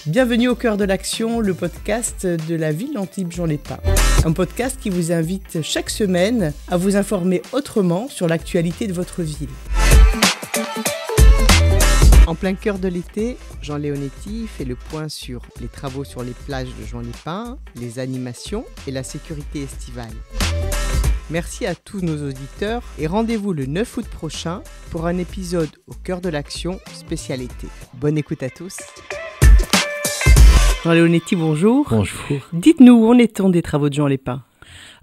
Bienvenue au cœur de l'action, le podcast de la ville d'Antibes-Juan-les-Pins. Un podcast qui vous invite chaque semaine à vous informer autrement sur l'actualité de votre ville. En plein cœur de l'été, Jean Leonetti fait le point sur les travaux sur les plages de Juan-les-Pins, les animations et la sécurité estivale. Merci à tous nos auditeurs et rendez-vous le 9 août prochain pour un épisode au cœur de l'action spécial été. Bonne écoute à tous. Jean Leonetti, bonjour. Bonjour. Dites-nous, où en est-on des travaux de Juan-les-Pins ?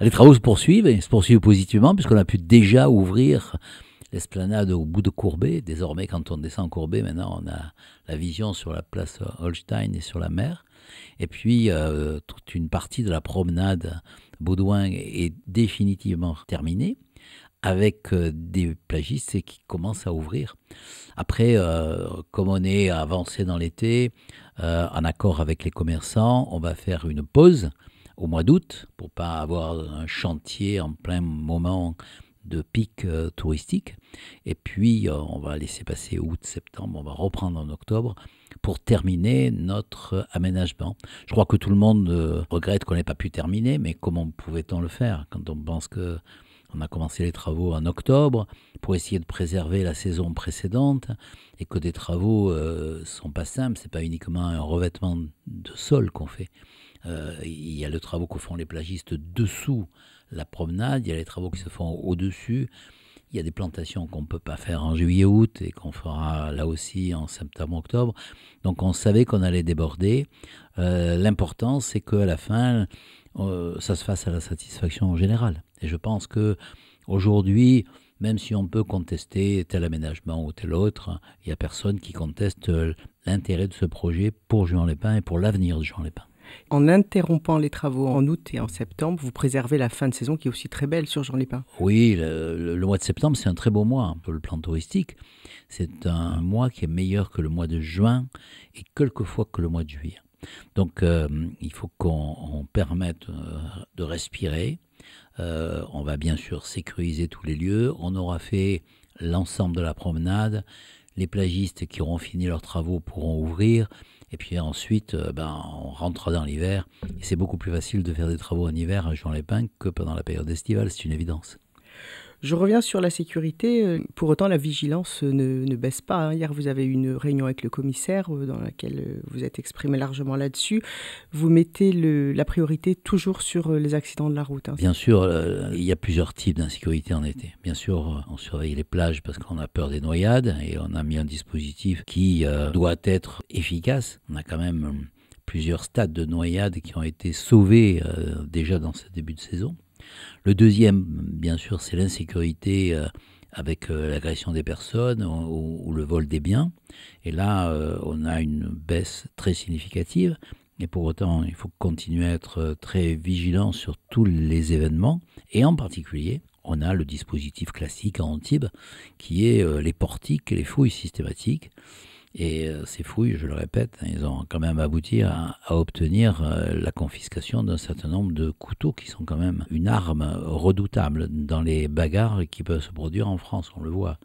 Les travaux se poursuivent, et se poursuivent positivement, puisqu'on a pu déjà ouvrir l'esplanade au bout de Courbet. Désormais, quand on descend Courbet, maintenant, on a la vision sur la place Holstein et sur la mer. Et puis, toute une partie de la promenade Baudouin est définitivement terminée, avec des plagistes qui commencent à ouvrir. Après, comme on est avancé dans l'été, en accord avec les commerçants, on va faire une pause au mois d'août pour pas avoir un chantier en plein moment de pic touristique. Et puis, on va laisser passer août, septembre, on va reprendre en octobre pour terminer notre aménagement. Je crois que tout le monde regrette qu'on n'ait pas pu terminer, mais comment pouvait-on le faire quand on pense que on a commencé les travaux en octobre pour essayer de préserver la saison précédente et que des travaux sont pas simples. C'est pas uniquement un revêtement de sol qu'on fait. Il y a les travaux que font les plagistes dessous la promenade, il y a les travaux qui se font au-dessus. Il y a des plantations qu'on ne peut pas faire en juillet-août et qu'on fera là aussi en septembre-octobre. Donc on savait qu'on allait déborder. L'important, c'est qu'à la fin, ça se fasse à la satisfaction générale. Et je pense qu'aujourd'hui, même si on peut contester tel aménagement ou tel autre, il n'y a personne qui conteste l'intérêt de ce projet pour Juan-les-Pins et pour l'avenir de Juan-les-Pins. En interrompant les travaux en août et en septembre, vous préservez la fin de saison qui est aussi très belle sur Juan-les-Pins. Oui, le mois de septembre, c'est un très beau mois pour le plan touristique. C'est un mois qui est meilleur que le mois de juin et quelquefois que le mois de juillet. Donc, il faut qu'on permette de respirer. On va bien sûr sécuriser tous les lieux. On aura fait l'ensemble de la promenade. Les plagistes qui auront fini leurs travaux pourront ouvrir. Et puis ensuite, on rentre dans l'hiver. Et c'est beaucoup plus facile de faire des travaux en hiver à Juan-les-Pins que pendant la période estivale, c'est une évidence. Je reviens sur la sécurité. Pour autant, la vigilance ne baisse pas. Hier, vous avez eu une réunion avec le commissaire dans laquelle vous êtes exprimé largement là-dessus. Vous mettez la priorité toujours sur les accidents de la route. Bien sûr, il y a plusieurs types d'insécurité en été. Bien sûr, on surveille les plages parce qu'on a peur des noyades et on a mis un dispositif qui doit être efficace. On a quand même plusieurs stades de noyades qui ont été sauvés déjà dans ce début de saison. Le deuxième, bien sûr, c'est l'insécurité avec l'agression des personnes ou le vol des biens. Et là, on a une baisse très significative. Et pour autant, il faut continuer à être très vigilant sur tous les événements. Et en particulier, on a le dispositif classique à Antibes, qui est les portiques et les fouilles systématiques. Et ces fouilles, je le répète, ils ont quand même abouti à obtenir la confiscation d'un certain nombre de couteaux qui sont quand même une arme redoutable dans les bagarres qui peuvent se produire en France, on le voit.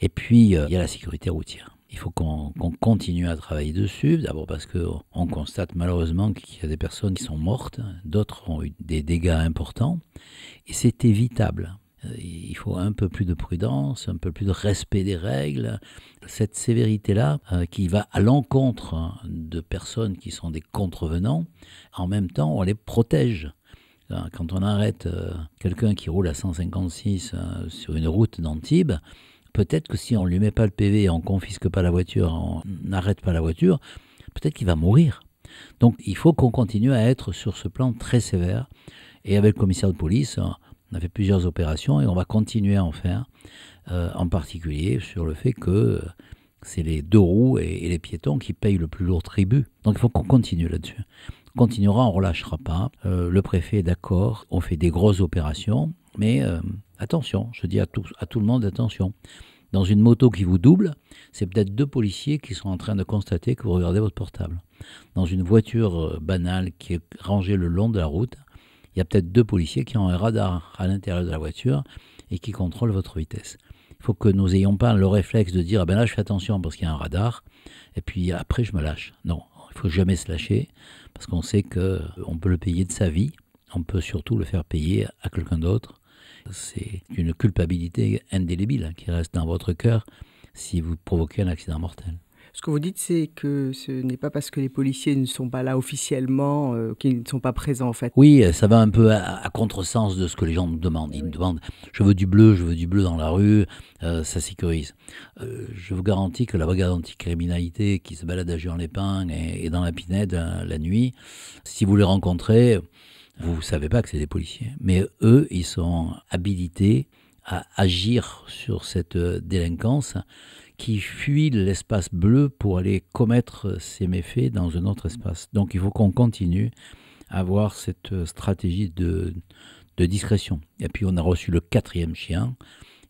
Et puis, il y a la sécurité routière. Il faut qu'on continue à travailler dessus, d'abord parce qu'on constate malheureusement qu'il y a des personnes qui sont mortes, d'autres ont eu des dégâts importants, et c'est évitable. Il faut un peu plus de prudence, un peu plus de respect des règles. Cette sévérité-là, qui va à l'encontre de personnes qui sont des contrevenants, en même temps, on les protège. Quand on arrête quelqu'un qui roule à 156 sur une route d'Antibes, peut-être que si on ne lui met pas le PV, on ne confisque pas la voiture, on n'arrête pas la voiture, peut-être qu'il va mourir. Donc il faut qu'on continue à être sur ce plan très sévère. Et avec le commissaire de police, on a fait plusieurs opérations et on va continuer à en faire, en particulier sur le fait que c'est les deux roues et les piétons qui payent le plus lourd tribut. Donc il faut qu'on continue là-dessus. On continuera, on ne relâchera pas. Le préfet est d'accord, on fait des grosses opérations, mais attention, je dis à tout le monde, attention. Dans une moto qui vous double, c'est peut-être 2 policiers qui sont en train de constater que vous regardez votre portable. Dans une voiture banale qui est rangée le long de la route, il y a peut-être 2 policiers qui ont un radar à l'intérieur de la voiture et qui contrôlent votre vitesse. Il faut que nous n'ayons pas le réflexe de dire « ah ben là je fais attention parce qu'il y a un radar et puis après je me lâche ». Non, Il ne faut jamais se lâcher, parce qu'on sait qu'on peut le payer de sa vie, on peut surtout le faire payer à quelqu'un d'autre. C'est une culpabilité indélébile qui reste dans votre cœur si vous provoquez un accident mortel. Ce que vous dites, c'est que ce n'est pas parce que les policiers ne sont pas là officiellement qu'ils ne sont pas présents en fait. Oui, ça va un peu à contresens de ce que les gens nous demandent. Ils nous demandent « je veux du bleu dans la rue », ça sécurise. Je vous garantis que la brigade anticriminalité qui se balade à Juan-les-Pins et dans la Pinède la nuit, si vous les rencontrez, vous ne savez pas que c'est des policiers. Mais eux, ils sont habilités à agir sur cette délinquance qui fuit l'espace bleu pour aller commettre ses méfaits dans un autre espace. Donc il faut qu'on continue à avoir cette stratégie de discrétion. Et puis on a reçu le 4e chien,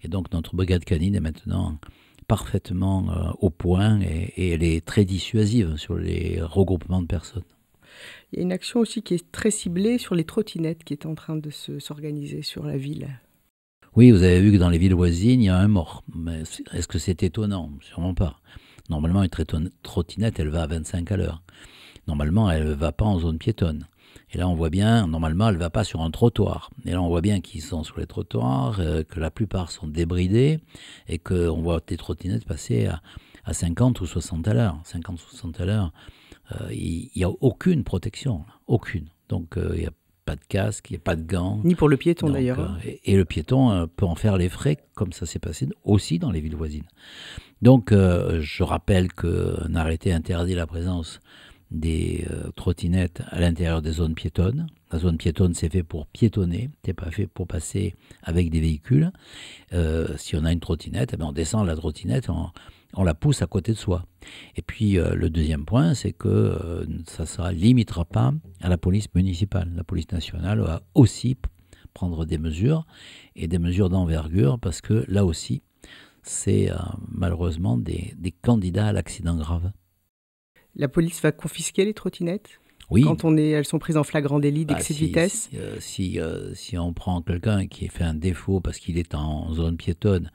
et donc notre brigade canine est maintenant parfaitement au point, et elle est très dissuasive sur les regroupements de personnes. Il y a une action aussi qui est très ciblée sur les trottinettes qui est en train de s'organiser sur la ville. Oui, vous avez vu que dans les villes voisines, il y a un mort. Mais est-ce que c'est étonnant? Sûrement pas. Normalement, une trottinette, elle va à 25 à l'heure. Normalement, elle ne va pas en zone piétonne. Et là, on voit bien, normalement, elle ne va pas sur un trottoir. Et là, on voit bien qu'ils sont sur les trottoirs, que la plupart sont débridés, et qu'on voit des trottinettes passer à 50 ou 60 à l'heure. 50 ou 60 à l'heure, il n'y a aucune protection. Aucune. Donc, il n'y a pas de casque, il n'y a pas de gants. Ni pour le piéton d'ailleurs. Et le piéton peut en faire les frais, comme ça s'est passé aussi dans les villes voisines. Donc je rappelle qu'un arrêté interdit la présence des trottinettes à l'intérieur des zones piétonnes. La zone piétonne, c'est fait pour piétonner, c'est pas fait pour passer avec des véhicules. Si on a une trottinette, on descend la trottinette, on la pousse à côté de soi. Et puis le deuxième point, c'est que ça ne limitera pas à la police municipale. La police nationale va aussi prendre des mesures, et des mesures d'envergure, parce que là aussi, c'est malheureusement des candidats à l'accident grave. La police va confisquer les trottinettes ? Oui. Quand elles sont prises en flagrant délit d'excès de vitesse ? Si on prend quelqu'un qui fait un défaut parce qu'il est en zone piétonne,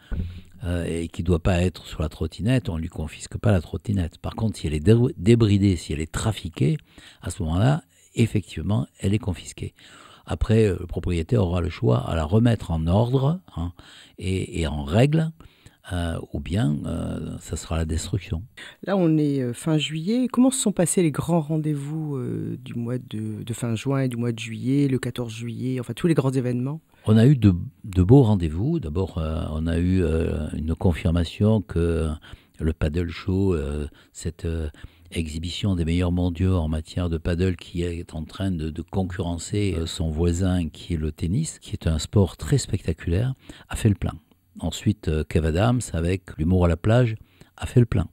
et qui ne doit pas être sur la trottinette, on ne lui confisque pas la trottinette. Par contre, si elle est débridée, si elle est trafiquée, à ce moment-là, effectivement, elle est confisquée. Après, le propriétaire aura le choix à la remettre en ordre et en règle, ou bien ça sera la destruction. Là, on est fin juillet. Comment se sont passés les grands rendez-vous du mois de fin juin et du mois de juillet, le 14 juillet, enfin tous les grands événements ? On a eu de beaux rendez-vous. D'abord, on a eu une confirmation que le paddle show, cette exhibition des meilleurs mondiaux en matière de paddle qui est en train de concurrencer son voisin qui est le tennis, qui est un sport très spectaculaire, a fait le plein. Ensuite, Kev Adams, avec l'humour à la plage, a fait le plein.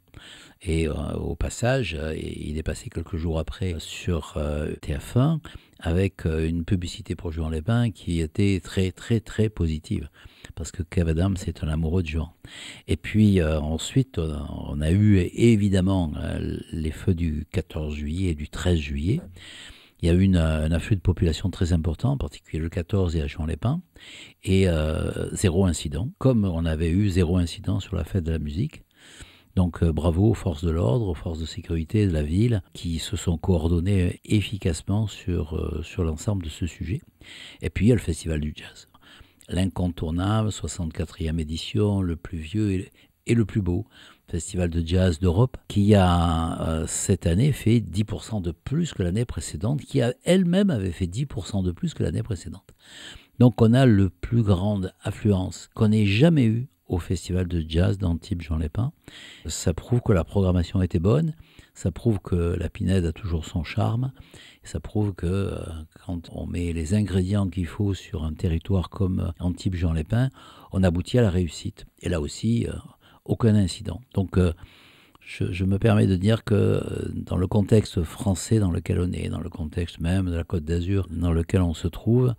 Et au passage, il est passé quelques jours après sur TF1 avec une publicité pour Juan-les-Pins qui était très très très positive, parce que Kev Adams est un amoureux de Juan. Et puis ensuite, on a eu évidemment les feux du 14 juillet et du 13 juillet. Il y a eu un afflux de population très important, en particulier le 14 et à Juan-les-Pins, et 0 incident, comme on avait eu 0 incident sur la fête de la musique. Donc bravo aux forces de l'ordre, aux forces de sécurité de la ville qui se sont coordonnées efficacement sur l'ensemble de ce sujet. Et puis il y a le Festival du Jazz. L'incontournable, 64e édition, le plus vieux et le plus beau festival de jazz d'Europe, qui a cette année fait 10% de plus que l'année précédente, qui elle-même avait fait 10% de plus que l'année précédente. Donc on a le plus grande affluence qu'on ait jamais eue au festival de jazz d'Antibes Juan-les-Pins. Ça prouve que la programmation était bonne, ça prouve que la Pinède a toujours son charme, et ça prouve que quand on met les ingrédients qu'il faut sur un territoire comme Antibes Juan-les-Pins, on aboutit à la réussite. Et là aussi, aucun incident. Donc je me permets de dire que dans le contexte français dans lequel on est, dans le contexte même de la Côte d'Azur dans lequel on se trouve,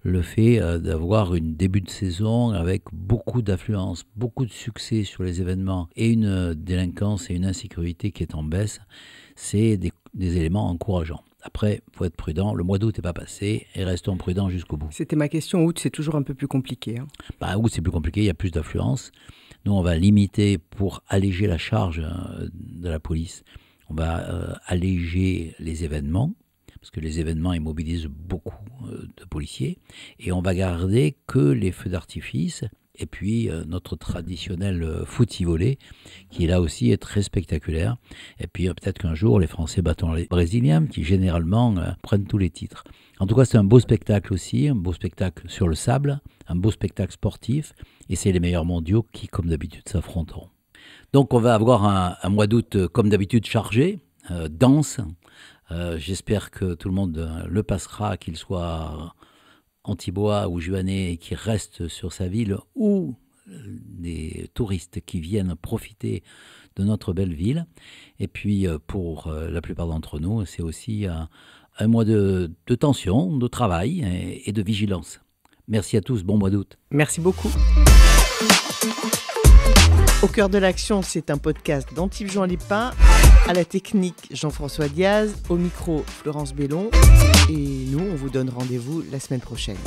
le fait d'avoir une début de saison avec beaucoup d'affluence, beaucoup de succès sur les événements et une délinquance et une insécurité qui est en baisse, c'est des éléments encourageants. Après, il faut être prudent, le mois d'août n'est pas passé et restons prudents jusqu'au bout. C'était ma question, août c'est toujours un peu plus compliqué. Août c'est plus compliqué, il y a plus d'affluence. Nous on va limiter pour alléger la charge de la police. On va alléger les événements, parce que les événements immobilisent beaucoup de policiers, et on va garder que les feux d'artifice, et puis notre traditionnel footy-volley, qui là aussi est très spectaculaire. Et puis peut-être qu'un jour, les Français battront les Brésiliens, qui généralement prennent tous les titres. En tout cas, c'est un beau spectacle aussi, un beau spectacle sur le sable, un beau spectacle sportif, et c'est les meilleurs mondiaux qui, comme d'habitude, s'affronteront. Donc on va avoir un mois d'août, comme d'habitude, chargé, dense. J'espère que tout le monde le passera, qu'il soit Antibois ou Juanais, qui reste sur sa ville, ou des touristes qui viennent profiter de notre belle ville. Et puis pour la plupart d'entre nous, c'est aussi un mois de tension, de travail et de vigilance. Merci à tous, bon mois d'août. Merci beaucoup. Au cœur de l'action, c'est un podcast d'Antibes Juan Lépin. À la technique, Jean-François Diaz. Au micro, Florence Bellon. Et nous, on vous donne rendez-vous la semaine prochaine.